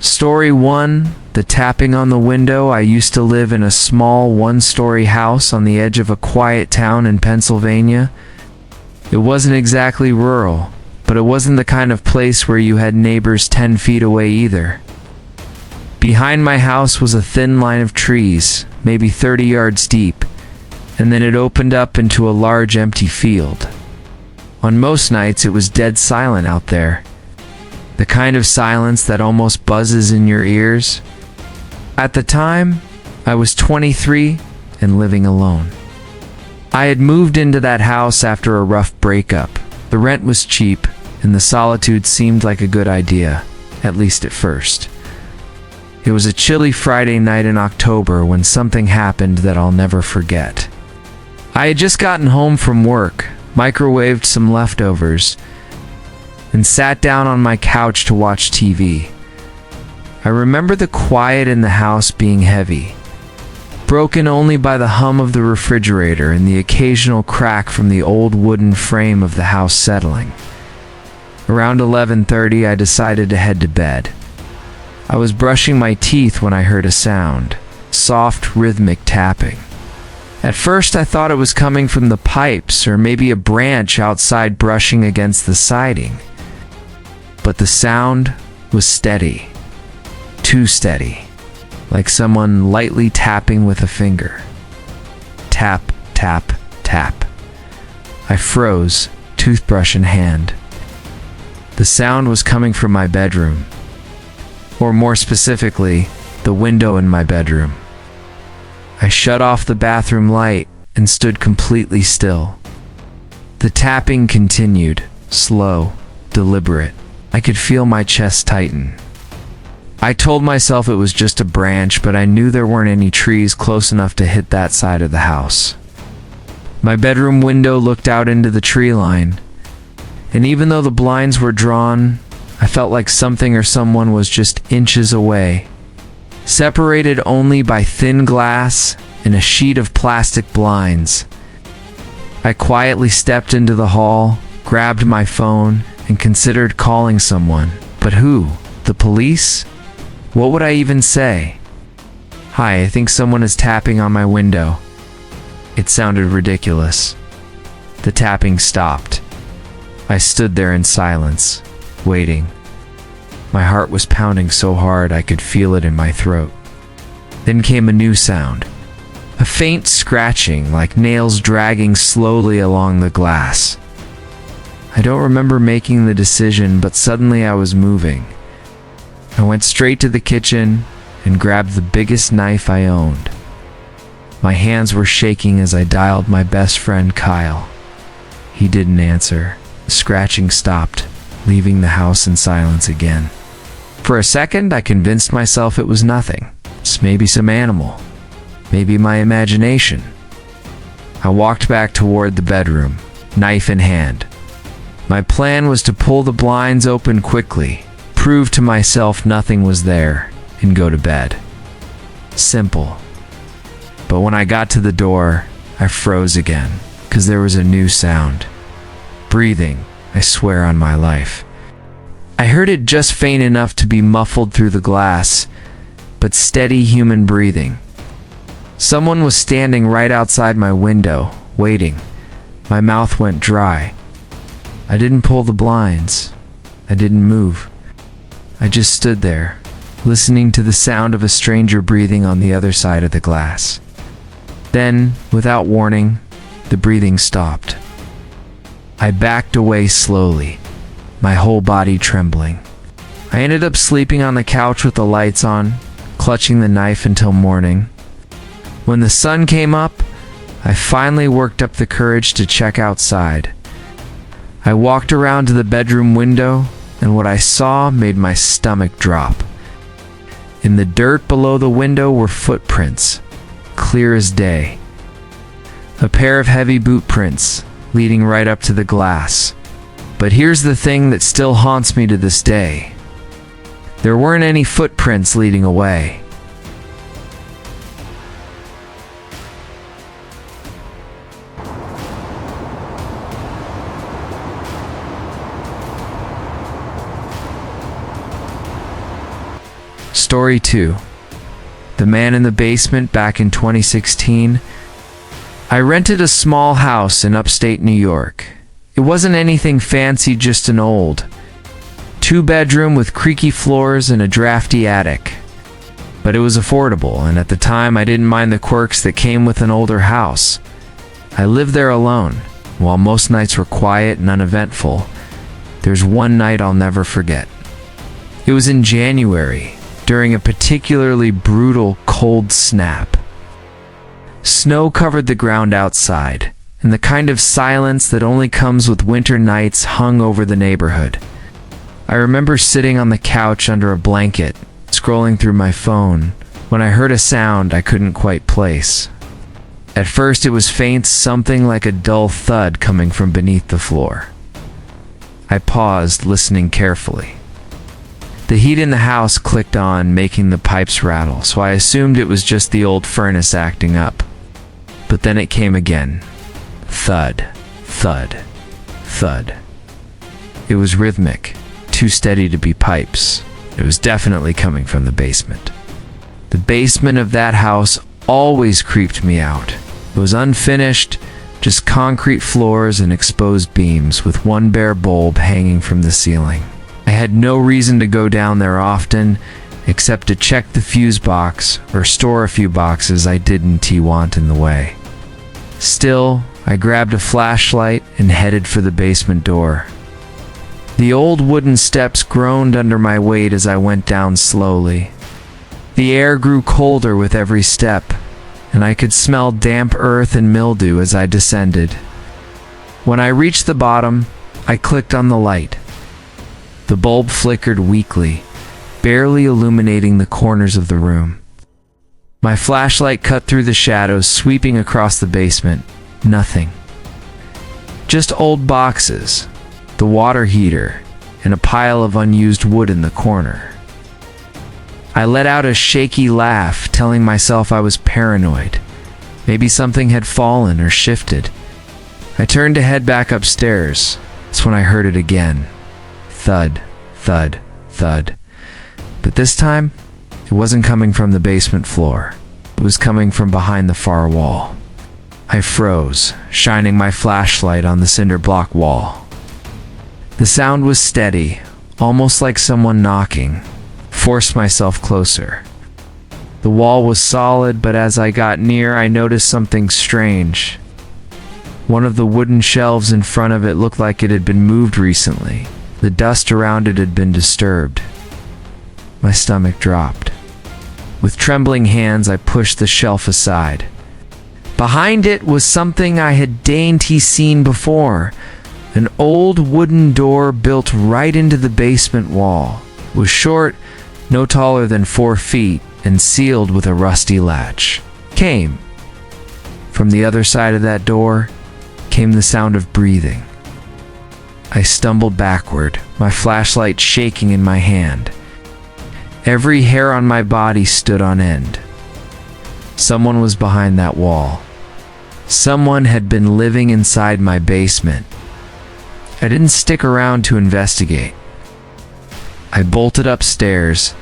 Story 1. The tapping on the window. I used to live in a small one-story house on the edge of a quiet town in Pennsylvania. It wasn't exactly rural, but it wasn't the kind of place where you had neighbors 10 feet away either. Behind my house was a thin line of trees, maybe 30 yards deep, and then it opened up into a large empty field. On most nights, it was dead silent out there. The kind of silence that almost buzzes in your ears. At the time, I was 23 and living alone. I had moved into that house after a rough breakup. The rent was cheap, and the solitude seemed like a good idea, at least at first. It was a chilly Friday night in October when something happened that I'll never forget. I had just gotten home from work, microwaved some leftovers, and sat down on my couch to watch TV. I remember the quiet in the house being heavy, broken only by the hum of the refrigerator and the occasional crack from the old wooden frame of the house settling. Around 11:30, I decided to head to bed. I was brushing my teeth when I heard a sound, soft, rhythmic tapping. At first, I thought it was coming from the pipes or maybe a branch outside brushing against the siding. But the sound was steady, too steady, like someone lightly tapping with a finger. Tap, tap, tap. I froze, toothbrush in hand. The sound was coming from my bedroom, or more specifically, the window in my bedroom. I shut off the bathroom light and stood completely still. The tapping continued, slow, deliberate. I could feel my chest tighten. I told myself it was just a branch, but I knew there weren't any trees close enough to hit that side of the house. My bedroom window looked out into the tree line, and even though the blinds were drawn, I felt like something or someone was just inches away, separated only by thin glass and a sheet of plastic blinds. I quietly stepped into the hall, grabbed my phone, and considered calling someone. But who? The police? What would I even say? "Hi, I think someone is tapping on my window." It sounded ridiculous. The tapping stopped. I stood there in silence, waiting. My heart was pounding so hard I could feel it in my throat. Then came a new sound. A faint scratching, like nails dragging slowly along the glass. I don't remember making the decision, but suddenly I was moving. I went straight to the kitchen and grabbed the biggest knife I owned. My hands were shaking as I dialed my best friend Kyle. He didn't answer. The scratching stopped, leaving the house in silence again. For a second, I convinced myself it was nothing. Just maybe some animal. Maybe my imagination. I walked back toward the bedroom, knife in hand. My plan was to pull the blinds open quickly, prove to myself nothing was there, and go to bed. Simple. But when I got to the door, I froze again, because there was a new sound. Breathing, I swear on my life. I heard it just faint enough to be muffled through the glass, but steady human breathing. Someone was standing right outside my window, waiting. My mouth went dry. I didn't pull the blinds. I didn't move. I just stood there, listening to the sound of a stranger breathing on the other side of the glass. Then, without warning, the breathing stopped. I backed away slowly, my whole body trembling. I ended up sleeping on the couch with the lights on, clutching the knife until morning. When the sun came up, I finally worked up the courage to check outside. I walked around to the bedroom window, and what I saw made my stomach drop. In the dirt below the window were footprints, clear as day. A pair of heavy boot prints, leading right up to the glass. But here's the thing that still haunts me to this day. There weren't any footprints leading away. Story 2. The Man in the Basement. Back in 2016, I rented a small house in upstate New York. It wasn't anything fancy, just an old 2-bedroom with creaky floors and a drafty attic. But it was affordable, and at the time I didn't mind the quirks that came with an older house. I lived there alone. While most nights were quiet and uneventful, there's one night I'll never forget. It was in January, during a particularly brutal cold snap. Snow covered the ground outside, and the kind of silence that only comes with winter nights hung over the neighborhood. I remember sitting on the couch under a blanket, scrolling through my phone, when I heard a sound I couldn't quite place. At first it was faint, something like a dull thud coming from beneath the floor. I paused, listening carefully. The heat in the house clicked on, making the pipes rattle, so I assumed it was just the old furnace acting up. But then it came again. Thud, thud, thud. It was rhythmic, too steady to be pipes. It was definitely coming from the basement. The basement of that house always creeped me out. It was unfinished, just concrete floors and exposed beams with one bare bulb hanging from the ceiling. I had no reason to go down there often, except to check the fuse box or store a few boxes I didn't want in the way. Still, I grabbed a flashlight and headed for the basement door. The old wooden steps groaned under my weight as I went down slowly. The air grew colder with every step, and I could smell damp earth and mildew as I descended. When I reached the bottom, I clicked on the light. The bulb flickered weakly, barely illuminating the corners of the room. My flashlight cut through the shadows, sweeping across the basement. Nothing. Just old boxes, the water heater, and a pile of unused wood in the corner. I let out a shaky laugh, telling myself I was paranoid. Maybe something had fallen or shifted. I turned to head back upstairs. That's when I heard it again. Thud, thud, thud. But this time, it wasn't coming from the basement floor. It was coming from behind the far wall. I froze, shining my flashlight on the cinder block wall. The sound was steady, almost like someone knocking. Forced myself closer. The wall was solid, but as I got near, I noticed something strange. One of the wooden shelves in front of it looked like it had been moved recently. The dust around it had been disturbed. My stomach dropped. With trembling hands, I pushed the shelf aside. Behind it was something I had dainty seen before. An old wooden door built right into the basement wall. It was short, no taller than 4 feet, and sealed with a rusty latch. From the other side of that door came the sound of breathing. I stumbled backward, my flashlight shaking in my hand. Every hair on my body stood on end. Someone was behind that wall. Someone had been living inside my basement. I didn't stick around to investigate. I bolted upstairs,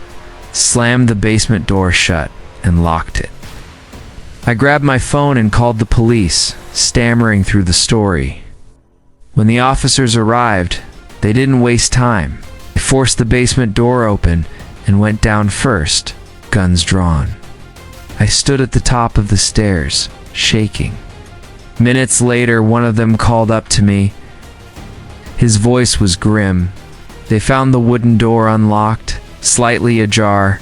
slammed the basement door shut, and locked it. I grabbed my phone and called the police, stammering through the story. When the officers arrived, they didn't waste time. They forced the basement door open and went down first, guns drawn. I stood at the top of the stairs, shaking. Minutes later, one of them called up to me. His voice was grim. They found the wooden door unlocked, slightly ajar.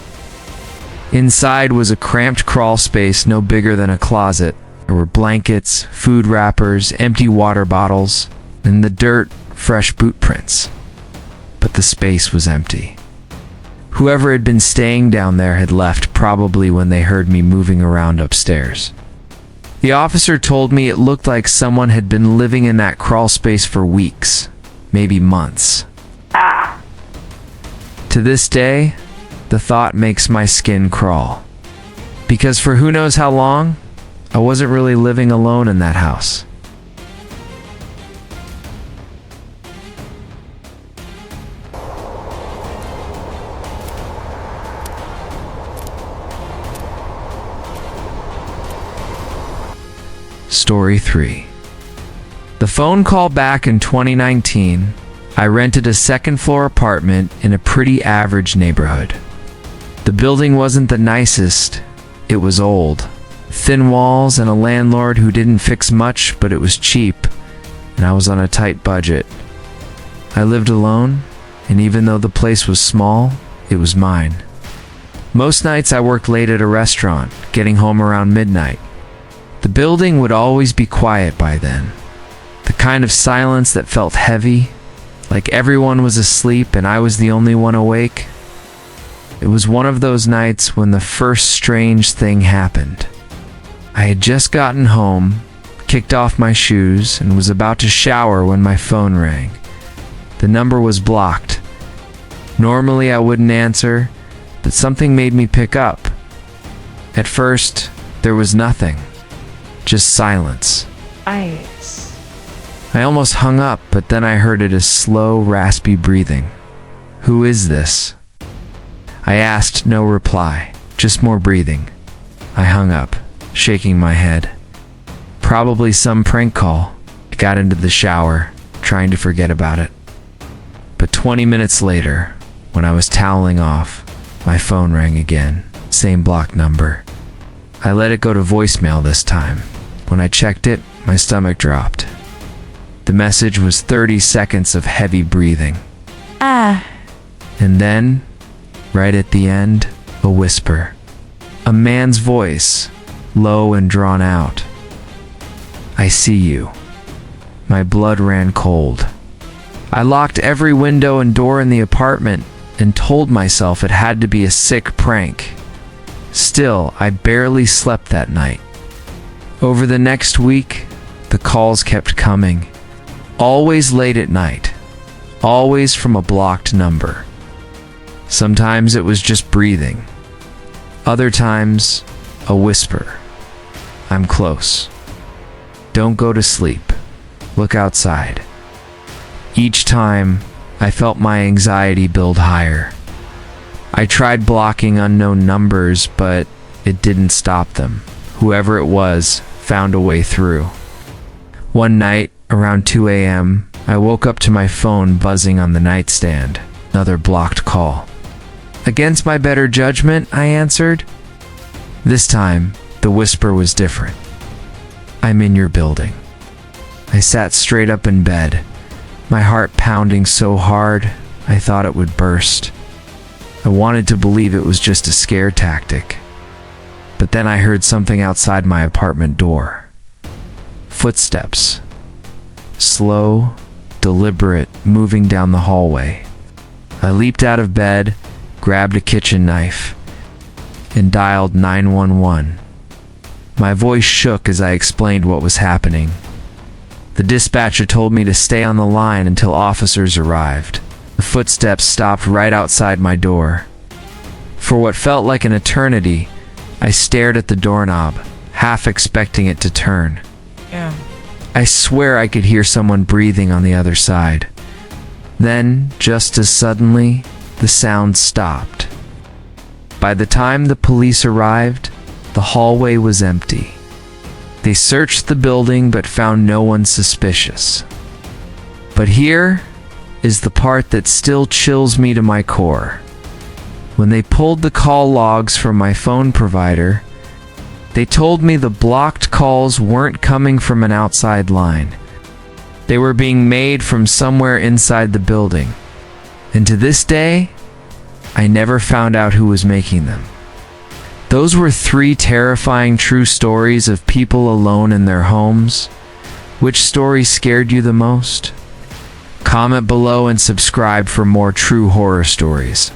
Inside was a cramped crawl space no bigger than a closet. There were blankets, food wrappers, empty water bottles, and the dirt, fresh boot prints. But the space was empty. Whoever had been staying down there had left, probably when they heard me moving around upstairs. The officer told me it looked like someone had been living in that crawl space for weeks, maybe months. To this day, the thought makes my skin crawl. Because for who knows how long, I wasn't really living alone in that house. Story 3. The phone call back in 2019, I rented a second-floor apartment in a pretty average neighborhood. The building wasn't the nicest. It was old. Thin walls and a landlord who didn't fix much, but it was cheap, and I was on a tight budget. I lived alone, and even though the place was small, it was mine. Most nights I worked late at a restaurant, getting home around midnight. The building would always be quiet by then. The kind of silence that felt heavy, like everyone was asleep and I was the only one awake. It was one of those nights when the first strange thing happened. I had just gotten home, kicked off my shoes, and was about to shower when my phone rang. The number was blocked. Normally I wouldn't answer, but something made me pick up. At first, there was nothing. Just silence. Ice. I almost hung up, but then I heard it as slow, raspy breathing. "Who is this?" I asked, no reply, just more breathing. I hung up, shaking my head. Probably some prank call. I got into the shower, trying to forget about it. But 20 minutes later, when I was toweling off, my phone rang again, same blocked number. I let it go to voicemail this time. When I checked it, my stomach dropped. The message was 30 seconds of heavy breathing. Ah. And then, right at the end, a whisper. A man's voice, low and drawn out. "I see you." My blood ran cold. I locked every window and door in the apartment and told myself it had to be a sick prank. Still, I barely slept that night. Over the next week, the calls kept coming. Always late at night. Always from a blocked number. Sometimes it was just breathing. Other times, a whisper. "I'm close. Don't go to sleep. Look outside." Each time, I felt my anxiety build higher. I tried blocking unknown numbers, but it didn't stop them. Whoever it was found a way through. One night, around 2 a.m., I woke up to my phone buzzing on the nightstand. Another blocked call. Against my better judgment, I answered. This time, the whisper was different. "I'm in your building." I sat straight up in bed, my heart pounding so hard I thought it would burst. I wanted to believe it was just a scare tactic. But then I heard something outside my apartment door. Footsteps. Slow, deliberate, moving down the hallway. I leaped out of bed, grabbed a kitchen knife, and dialed 911. My voice shook as I explained what was happening. The dispatcher told me to stay on the line until officers arrived. The footsteps stopped right outside my door. For what felt like an eternity, I stared at the doorknob, half expecting it to turn. Yeah. I swear I could hear someone breathing on the other side. Then, just as suddenly, the sound stopped. By the time the police arrived, the hallway was empty. They searched the building but found no one suspicious. But here is the part that still chills me to my core. When they pulled the call logs from my phone provider, they told me the blocked calls weren't coming from an outside line. They were being made from somewhere inside the building. And to this day, I never found out who was making them. Those were 3 terrifying true stories of people alone in their homes. Which story scared you the most? Comment below and subscribe for more true horror stories.